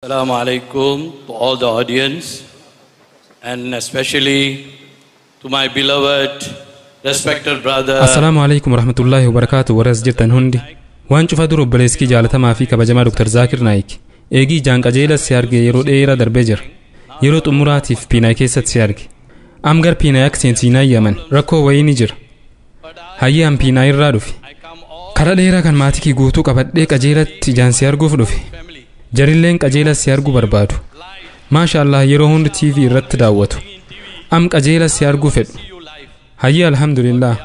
Assalamu alaikum to all the audience and especially to my beloved, respected brother. Assalamu alaikum warahmatullahi wabarakatuh. Waras jirtan hundi waan cufa duru obboleeskii jaalatamaa fi kabajamaa Dr. Zaakir Naayik eegii jaan qajeela si arge yeroo dheeraa darbee jira. Yeroo xumuraatiif Piinaay keessatti si arge. Amgar Piinaay akka seensiinaa yaman rakkoo wayii ni jira. Hayyaan Piinaay irraa dhufe. Karaa dheeraa kan maatikii guutuu qabadhee qajeelatti jaan si arguuf dhufe. Jarilleen qajeela si arguu barbaadu. Maashaallah yeroo hundi TV irratti daawwatu. Am qajeela si arguu fedhu. Hayya alhamdulillah.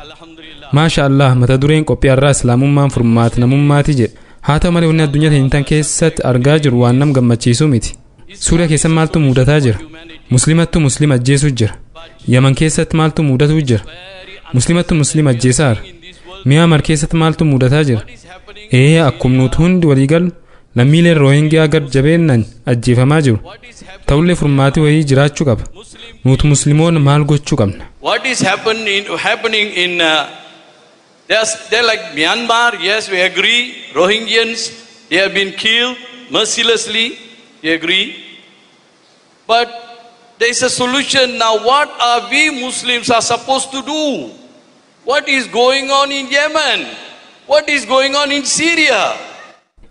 Maashaallah mata dureen qophii irraa islaamummaan furmaata namummaati jedha. Haa ta'u malee wanni addunyaa teenyaan keessatti argaa jiru waan nam gammachiisu miti. Suuriyaa keessatti maaltu mudataa jira? Muslimattu muslima ajjeesuu jira. Yaman keessatti maaltu mudatuu jira? Muslimattu muslima ajjeesaara. Miyaamar keessatti maaltu mudataa jira? Akkuma nuti hundi walii galu lammiileen Rohingyaa gad jabeennan ajjeefamaa jiru. Ta'ullee furmaati wayii jiraachuu qaba. Nuti musliimoonni maal gochuu qabna? What is happening in they're like Myanmar? Yes, we agree. Rohingyans, they have been killed mercilessly. We agree. But there is a solution now. What are we Muslims are supposed to do? What is going on in Yemen? What is going on in Syria?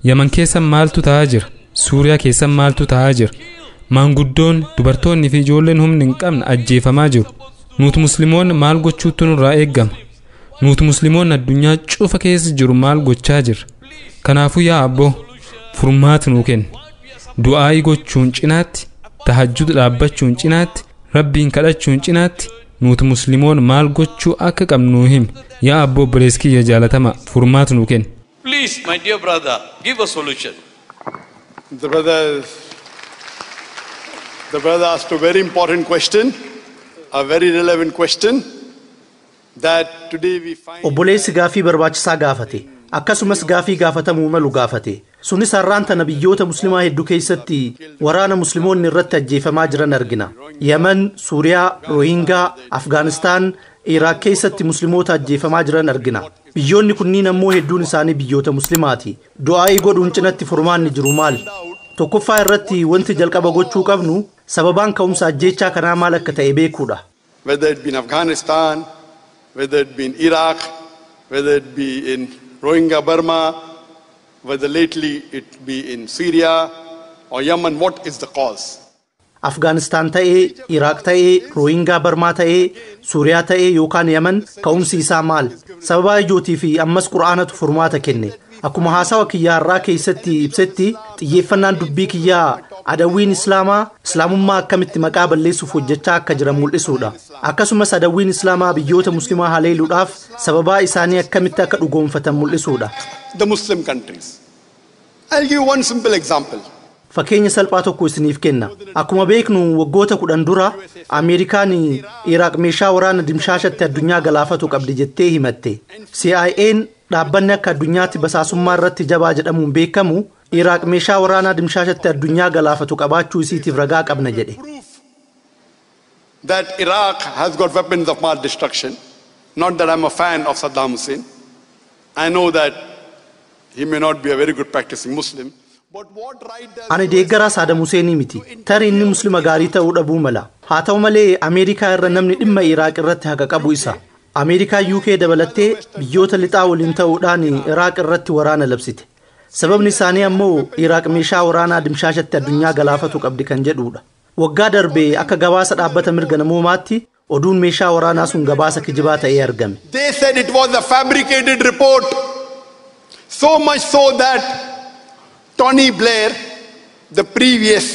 Yaman keessa maaltu ta'aa jira? Suuriyaa keessa maaltu ta'aa jira? Maanguddoon, dubartoonni fi ijoolleen humni hin qabne ajjeefamaa jiru. Nuti musliimoonni maal gochuutu nurraa eeggama? Nuti musliimoonni addunyaa cufa keessa jiru maal gochaa jirra? Kanaafuu yaa abboo furmaati nuu kenni. Du'aayii gochuun cinaatti, tahajjud dhaabbachuun cinaatti, rabbiin kadhachuun cinaatti nuti musliimoonni maal gochuu akka qabnu himi. Yaa abboo obboleeskiyya jaalatamaa furmaati nuu kenni. Please, my dear brother, give a solution. The brother asked a very important question, a very relevant question, that today we find... Obboleessi gaafii barbaachisaa gaafate. Akkasumas gaafii gaafatamuu malu gaafate. Sunis har'aan tana biyyoota muslimaa hedduu keessatti waraana muslimoonni irratti ajjeefamaa jiran argina. Yemen, Suuriyaa, Rohingyaa, Afgaanistaan, Iraaq keessatti muslimoota ajjeefamaa jiran argina. Biyyoonni kunniin ammoo hedduun isaanii biyyoota muslimaati. Du'aa'ii godhuun cinatti furmaanni jiru maal? Tokkoffaa irratti wanti jalqaba gochuu qabnu sababaan ka'umsa ajjeechaa kanaa maal akka ta'e beekuudha. Whether it be in Afghanistan, whether it be in Iraq, whether it be in Rohingya Burma, whether lately it be in Syria or Yemen, what is the cause? Afgaanistaan ta'ee, Iraaq ta'ee, Rohingyaa Barmaa ta'ee, Suuriyaa ta'ee yookaan Yemen ka'umsi isaa maal? Sababa ijootii fi ammas Qur'aanatu furmaata kenne. Akkuma haasawa kiyyaa irraa keessatti ibsetti xiyyeeffannaan dubbii kiyyaa adawwiin Islaamaa Islaamummaa akkamitti maqaa balleessuuf hojjechaa akka jiran mul'isuudha. Akkasumas adawwiin Islaamaa biyyoota muslimaa haleeluudhaaf sababaa isaanii akkamitti akka dhugoomfatan mul'isuudha. The Muslim countries. I'll give one simple example. Fakkeenya salphaa tokko isiniif kenna. Akkuma beeknu waggoota 10 dura Ameerikaan Iraaq meeshaa waraana dimshaashatti addunyaa galaafatu qabdi jettee himatte. CIA'n dhaabbanni akka addunyaatti basaasummaa irratti jabaa jedhamuun beekamu Iraaq meeshaa waraanaa dimshaashatti addunyaa galaafatu qabaachuu isiitiif ragaa qabna jedhe. That Iraq has got weapons of mass destruction. Not that I'm a fan of Saddam Hussein. I know that he may not be a very good practicing Muslim. Ani deeggaraa Saddam Hussein miti. Tarii inni muslima gaarii ta'uu dhabuu mala. Haa ta'u malee Ameerikaa irra namni dhimma Iraaq irratti haqa qabu isa. Ameerikaa UK dabalattee biyyoota lixaa waliin ta'uudhaan Iraaq irratti waraana labsite. Sababni isaanii ammoo Iraaq meeshaa waraanaa dimshaashatti addunyaa galaafatu qabdi kan jedhuudha. Waggaa darbee akka gabaasa dhaabbata mirga namoomaatti oduun meeshaa waraanaa sun gabaasa kijibaa ta'ee argame. They said it was a fabricated report. So much so that Tony Blair, the previous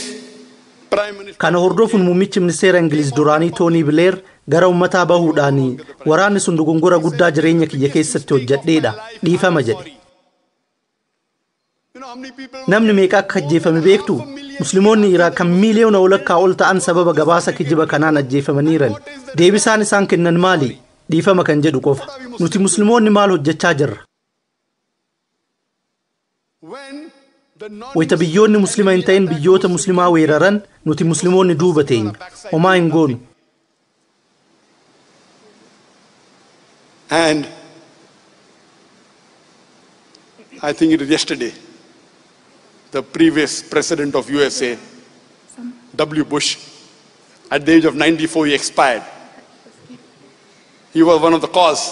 Prime Minister... Kana hordofuun muummichi ministeera Ingiliz duraanii Tony Blair gara ummataa bahuudhaan waraanni sun dogongora guddaa jireenya kiyya keessatti hojjedheedha dhiifama jedhe. Namni meeqa akka ajjeefame beektu? Musliimoonni Iraaq kan miiliyoona walakkaa ol ta'an sababa gabaasa kijiba kanaan ajjeefamaniiran. Deebisaan isaan kennan maali? Dhiifama kan jedhu qofa. Nuti musliimoonni maal hojjechaa jirra? Wayita biyyoonni muslima hin ta'in biyyoota muslimaa weeraran nuti musliimoonni duuba teenya. Homaa hin goonu. And I think it was yesterday, the previous president of USA, W. Bush. At the age of 94, he expired. He was one of the cause.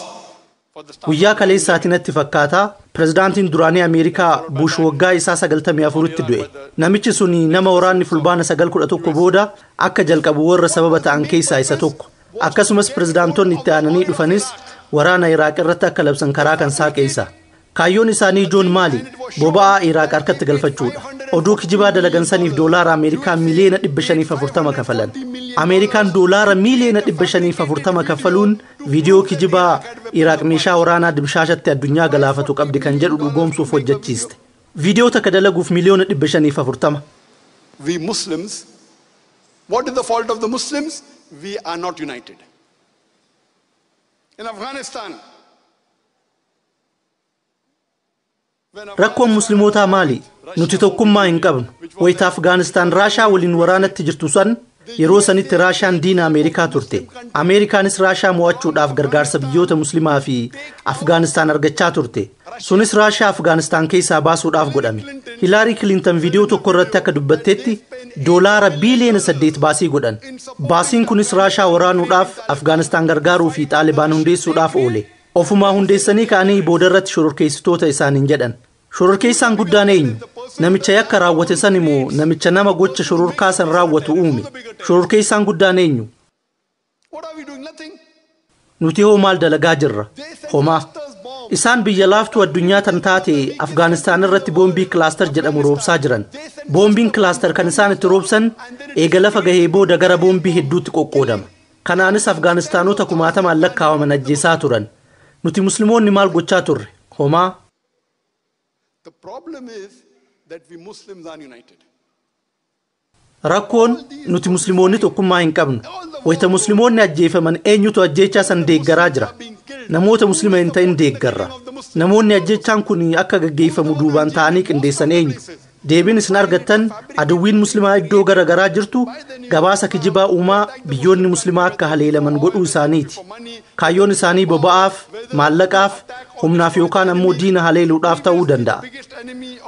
Guyyaa kaleessaatinatti fakkaataa pirezidaantiin duraanii Ameerikaa Bush waggaa isaa 94tti du'e. Namichi suni nama waraanni fulbaana 911 booda akka jalqabu warra sababa ta'an keessaa isa tokko. Akkasumas pirezidaantonni itti aananii dhufanis waraana Iraaq irratti akka labsan karaa kan saaqeessa. Kaayyoon isaanii Joon maali? Boba'aa Iraaq harkatti galfachuudha. Oduu kijibaa dalagan saniif doolaara Ameerikaa miliyoona 540 kafalan. Ameerikaan doolaara miliyoona 540 kafaluun viidiyoo kijibaa Iraaq meeshaa waraanaa dimshaashatti addunyaa galaafatu qabdi kan jedhu dhugoomsuuf hojjechiiste. Viidiyoo takka dalaguuf miliyoona 540. We Muslims, what is the fault of the Muslims? We are not united. In Afghanistan, rakkoon muslimootaa maali? Nuti tokkummaa hin qabnu. Wayita Afgaanistaan Raashaa waliin waraanatti jirtu san yeroo sanitti Raashaan diina Ameerikaa turte. Ameerikaanis Raashaa mo'achuudhaaf gargaarsa biyyoota muslimaa fi Afgaanistaan argachaa turte. Sunis Raashaa Afgaanistaan keessaa baasuudhaaf godhame. Hilaarii Kilintan viidiyoo tokko irratti akka dubbattetti doolaara biliyoona 8 baasii godhan. Baasiin kunis Raashaa waraanuudhaaf Afgaanistaan gargaaruu fi Xaalibaan hundeessuudhaaf oole. Ofumaa hundeessanii ka'anii booda irratti shororkeessitoota isaaniin jedhan. Shororkeessaan guddaan eenyu? Namicha yakka raawwate san immoo namicha nama gocha shororkaa san raawwatu uume. Shororkeessaan guddaan eenyu? Nuti hoo maal dalagaa jirra? Homaa. Isaan biyya laaftuu addunyaa tan taate Afgaanistaan irratti boombii kilaaster jedhamu roobsaa jiran. Boombiin kilaaster kan isaan itti roobsan eega lafa gahee booda gara boombii hedduutti qoqqoodama. Kanaanis Afgaanistaanota kumaatamaan lakkaawaman ajjeesaa turan. Nuti musliimoonni maal gochaa turre? Homaa. the problem is that we Muslims are united. Rakkoon nuti musliimoonni tokkummaa hin qabnu. Wayita musliimoonni ajjeefaman eenyutu ajjeechaa san deeggaraa jira? Namoota muslima hin ta'in deeggarra. Namoonni ajjeechaan kun akka gaggeeffamu duubaan ta'anii qindeessan eenyu? Deebiin isin argattan aduwwiin muslimaa iddoo garagaraa jirtu gabaasa kijibaa uumaa biyyoonni muslimaa akka haleelaman godhuu isaaniiti. Kaayyoon isaanii boba'aaf, maallaqaaf, humnaaf yookaan ammoo diina haleeluudhaaf ta'uu danda'a.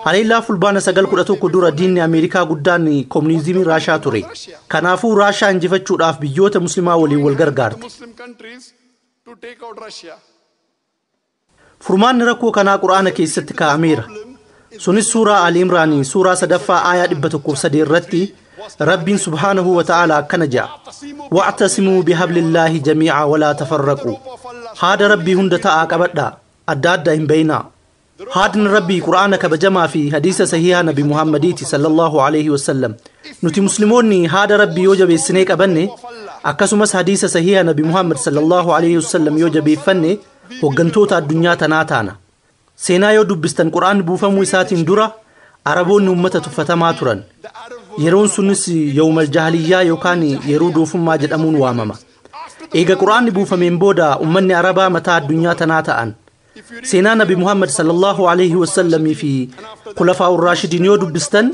Haleellaa fulbaana 911 dura diinni Ameerikaa guddaan koominizimii Raashaa ture. Kanaafuu Raashaa injifachuudhaaf biyyoota muslimaa waliin wal gargaarte. Furmaanni rakkoo kanaa Qur'aana keessatti kaa'ameera. Sunis suuraa Ali Imraanii suuraa 3ffaa aayaa 103 irratti Rabbiin subhaanahu wa ta'ala akkana jedha. Wa'tasimuu bihablillaahi jamii'a walaa tafarraquu. Haada Rabbii hunda ta'aa qabadhaa. Adda adda hin beeynaa. Haadni Rabbii Qur'aana kabajamaa fi hadiisa sahihaa Nabi Muhammadiiti sallallahu alaihi wasallam. Nuti musliimoonni haada Rabbii yoo jabeessinee qabanne akkasumas hadiisa sahihaa Nabi Muhammad sallallahu alaihi wasallam yoo jabeeffanne hoggantoota addunyaa tanaa taana. Seenaa yoo dubbistan Qur'aan buufamuu isaatiin dura Araboonni ummata tuffatamaa turan. Yeroon sunis yawmal jaahiliyyaa yookaan yeroo doofummaa jedhamuun waamama. Eega Qur'aanni buufameen booda ummanni Arabaa mataa addunyaa tanaa ta'an. Seenaa Nabi Muhammad sallallahu alaihi wasallamii fi khulafaa'ur raashidiin yoo dubbistan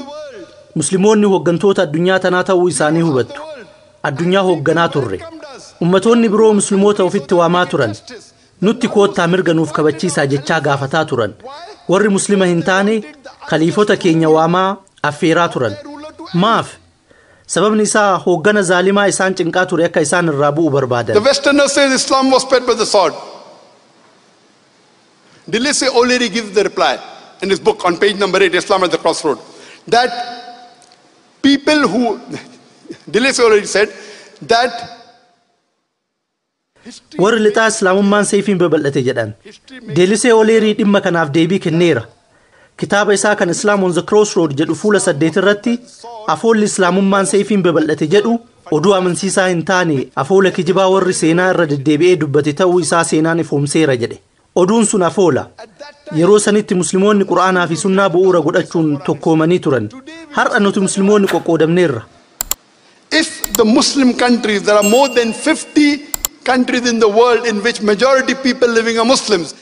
musliimoonni hoggantoota addunyaa tanaa ta'uu isaanii hubattu. Addunyaa hogganaa turre. Ummatoonni biroo musliimoota ofitti waamaa turan. Nutti koottaa mirga nuuf kabachiisaa jechaa gaafataa turan. Warri muslima hin taane khaliifota keenya waamaa affeeraa turan. Maaf? Sababni isaa hoggana zaalimaa isaan cinqaa ture akka isaan irraa bu'u barbaadan. The Westerners say Islam was spread by the sword. Dilese O'Leary gives the reply in his book on page number 8, Islam at the Crossroad, that people who, Dilese O'Leary said that warri lixaa islaamummaan seefiin babal'ate jedhan. Deelisee O'Leary dhimma kanaaf deebii kenneera. Kitaaba isaa kan Islam on the Crossroad jedhu fuula 8 irratti afoolli islaamummaan seefiin babal'ate jedhu oduu amansiisaa hin taane afoola kijibaa warri seenaa irra deddeebi'ee dubbate ta'uu isaa seenaan ifoomseera jedhe. Oduun sun afoola. Yeroo sanitti musliimoonni Qur'aanaa fi sunnaa bu'uura godhachuun tokkoomanii turan. Har'a nuti musliimoonni qoqqoodamneerra. If the Muslim countries, there are more than 50 countries in the world in which majority people living are Muslims.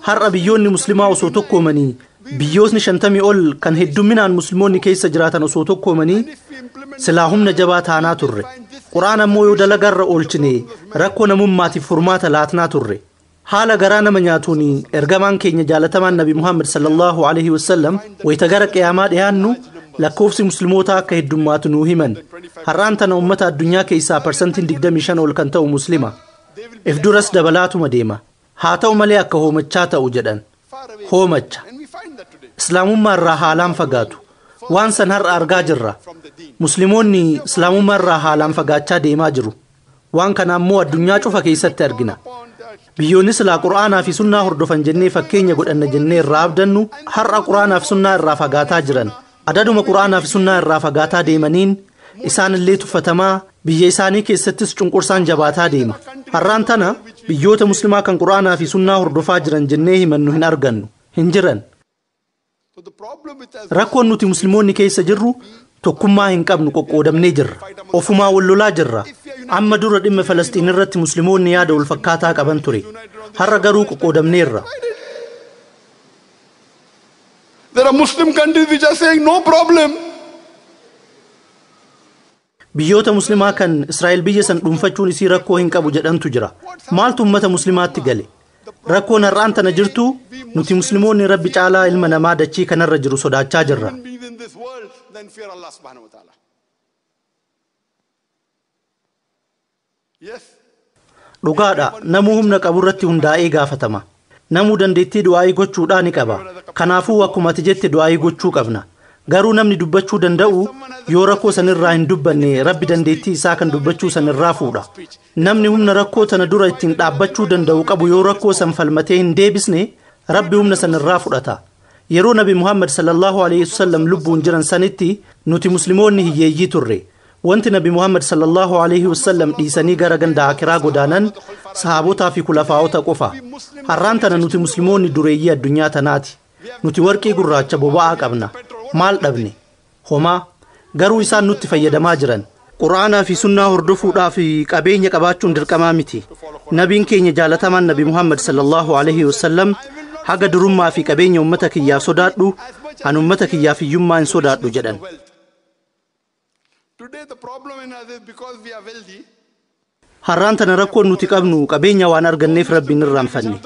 Har'a biyyoonni muslimaa osoo tokkoomanii biyyootni 50 ol kan hedduminaan musliimoonni keessa jiraatan osoo tokkoomanii silaa humna jabaa taanaa turre. Qur'aan ammoo yoo dalagarra oolchine rakkoo namummaatiif furmaata laatnaa turre. haala garaa nama nyaatuun ergamaan keenya jaalatamaan nabi Muhammad sallallahu alaihi wasallam wayita gara qiyaamaa dhiyaannu lakkoofsi muslimootaa akka heddummaatu nuu himan. Har'aan tana ummata addunyaa keessaa parsantiin 25 ol kan ta'u muslima. If duras dabalaatuma deema. Haa ta'u malee akka hoomachaa ta'u jedhan. Hoomacha. Islaamummaa irraa haalaan fagaatu. Waan san har'a argaa jirra. Muslimoonni islaamummaa irraa haalaan fagaachaa deemaa jiru. Waan kana ammoo addunyaa cufa keessatti argina. Biyyoonni silaa quraanaa fi sunnaa hordofan jennee fakkeenya godhanna jennee irraa abdannu har'a quraanaa fi sunnaa irraa fagaataa jiran. Adaduma quraanaa fi sunnaa irraa fagaataa deemaniin isaan illee tuffatamaa biyya isaanii keessattis cunqursaan jabaataa deema. Har'aan tana biyyoota muslimaa kan quraanaa fi sunnaa hordofaa jiran jennee himannu hin argannu. Hin jiran. Rakkoon nuti muslimoonni keessa jirru tokkummaa hin qabnu qoqqoodamnee jirra. Ofumaa wal lolaa jirra. Amma dura dhimma Falastiin irratti muslimoonni yaada wal fakkaataa qaban ture. Har'a garuu qoqqoodamneerra. There are Muslim countries which are saying no problem. Biyyoota muslimaa kan Israa'el biyya san dhuunfachuun isii rakkoo hin qabu jedhantu jira. Maaltu ummata muslimaatti gale? Rakkoon har'aan tana jirtu nuti muslimoonni rabbi caalaa ilma namaa dachii kanarra jiru sodaachaa jirra. Dhugaadha namuu humna qabu irratti hundaa'ee gaafatama. Namuu dandeettii du'aa'ii gochuudhaa ni qaba. Kanaafuu akkuma ati jette du'aa'ii gochuu qabna. Garuu namni dubbachuu danda'u yoo rakkoo sanirraa hin dubbanne rabbi dandeettii isaa kan dubbachuu sanirraa fuudha. Namni humna rakkoo tana dura ittiin dhaabbachuu danda'u qabu yoo rakkoo san falmatee hin deebisne rabbi humna sanirraa fudhata. Yeroo nabi Muhammad sallallahu alaihi wasallam lubbuun jiran sanitti nuti muslimoonni hiyyeeyyii turre. Wanti nabi Muhammad sallallahu alaihi wasallam dhiisanii gara ganda akiraa godaanan sahaabotaa fi kulafaa'ota qofa. Har'aan tana nuti muslimoonni dureeyyii addunyaa tanaati. Nuti warqii gurraacha boba'aa qabna. Maal dhabne? Homaa. Garuu isaan nutti fayyadamaa jiran. Quraanaa fi sunnaa hordofuudhaa fi qabeenya qabaachuun dirqamaa miti. Nabiin keenya jaalatamaan nabi Muhammad sallallahu alaihi wasallam haga durummaa fi qabeenya ummata kiyyaaf sodaadhu, an ummata kiyyaaf hiyyummaa hin sodaadhu jedhan. Har'aan tana rakkoon nuti qabnu qabeenya waan arganneef rabbiin irraanfanne.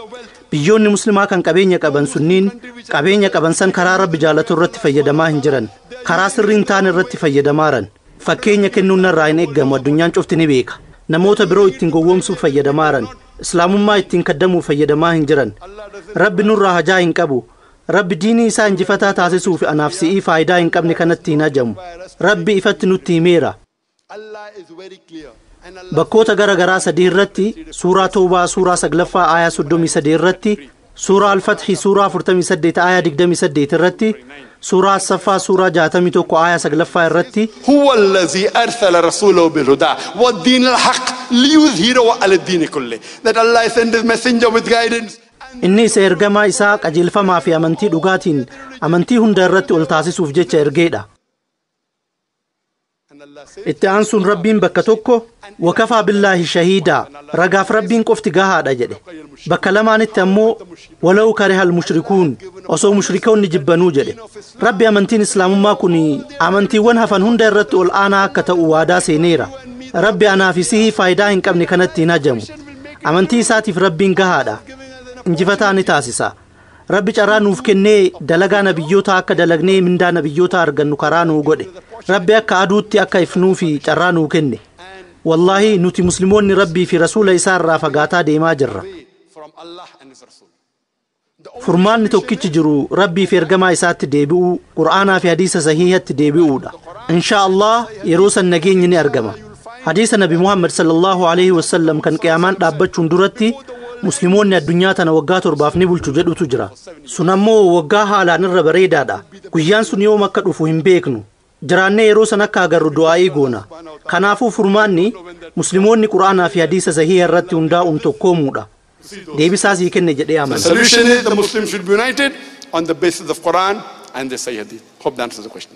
Biyyoonni muslimaa kan qabeenya qaban sunniin qabeenya qaban san karaa rabbi jaalatu irratti fayyadamaa hin jiran. Karaa sirriin ta'an irratti fayyadamaaran. Fakkeenya kennuun narraa hin eeggamu addunyaan cufti ni beeka. Namoota biroo ittiin gowwoomsuuf fayyadamaaran. Islaamummaa ittiin kaddamuuf fayyadamaa hin jiran. Rabbi nurraa hajaa hin qabu. Rabbi diinii isaa injifataa taasisuuf anaaf si'ii faayidaa hin qabne kanatti hin hajamu. Rabbi ifatti nutti himeera. Bakkoota gara garaa sadii irratti suuraa Toobaa suuraa 9ffaa aayaa 33 irratti suuraa Al-Fathi suuraa 48 aayaa 28 irratti suuraa As-Saffaa suuraa 61 aayaa 9ffaa irratti هو الذي أرسل رسوله بالهدى والدين الحق ليظهره على الدين كله. That Allah sent his messenger with guidance. inni isa ergamaa isaa qajeelfamaa fi amantii dhugaatiin amantii hunda irratti ol taasisuuf jecha ergeedha. Itti aansuun rabbiin bakka tokko wakafaa billaahi shahiidaa ragaaf rabbiin qofti gahaadha jedhe. Bakka lamaanitti ammoo walau karihal mushrikuun osoo mushrikoonni jibbanuu jedhe. Rabbi amantiin islaamummaa kun amantiiwwan hafan hunda irratti ol aanaa akka ta'u waadaa seeneera. Rabbi anaaf isii faayidaa hin qabne kanatti hin hajamu. Amantii isaatiif rabbiin gahaadha. Injifataa ni taasisa. Rabbi carraa nuuf kennee dalagaa nabiyyoota akka dalagnee mindaa nabiyyoota argannu karaa nuu godhe. Rabbi akka aduutti akka ifnuu fi carraa nuu kenne. Wallahi nuti muslimoonni rabbii fi rasuula isaa irraa fagaataa deemaa jirra. Furmaanni tokkichi jiru rabbii fi ergamaa isaatti deebi'uu, Qur'aanaa fi hadiisa sahiihatti deebi'uudha. Inshaa Allah yeroo san nageenyi ni argama. Hadiisa nabi Muhammad sallallahu alaihi wasallam kan qiyaamaan dhaabbachuun duratti muslimoonni addunyaa tana waggaa 7 ni bulchu jedhutu jira. Sun ammoo waggaa haalaan irra bareedaadha. Guyyaan sun yoom akka dhufu hin beeknu. Jiraannee yeroo san akka agarru du'aa'ii goona. Kanaafuu furmaanni muslimoonni Qur'aanaa fi hadiisa sahiha irratti hundaa'uun tokkoomuudha. Deebisaa sii kenne jedhee amana. The solution is the Muslims should be united on the basis of Quran and the Sahih Hadith. Hope that answers the question.